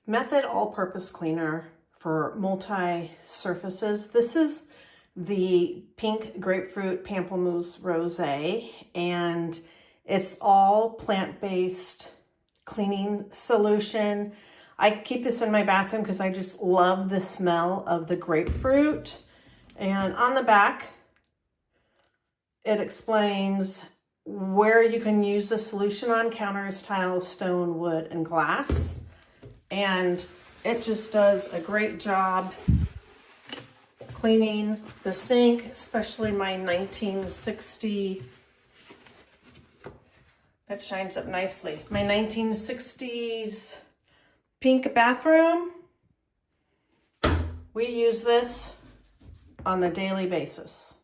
Method all-purpose cleaner for multi-surfaces. This is the pink grapefruit pamplemousse rosé, and it's all plant-based cleaning solution. I keep this in my bathroom because I just love the smell of the grapefruit. And on the back, it explains where you can use the solution on counters, tiles, stone, wood, and glass. And it just does a great job cleaning the sink, especially my 1960, that shines up nicely. My 1960s pink bathroom. We use this on a daily basis.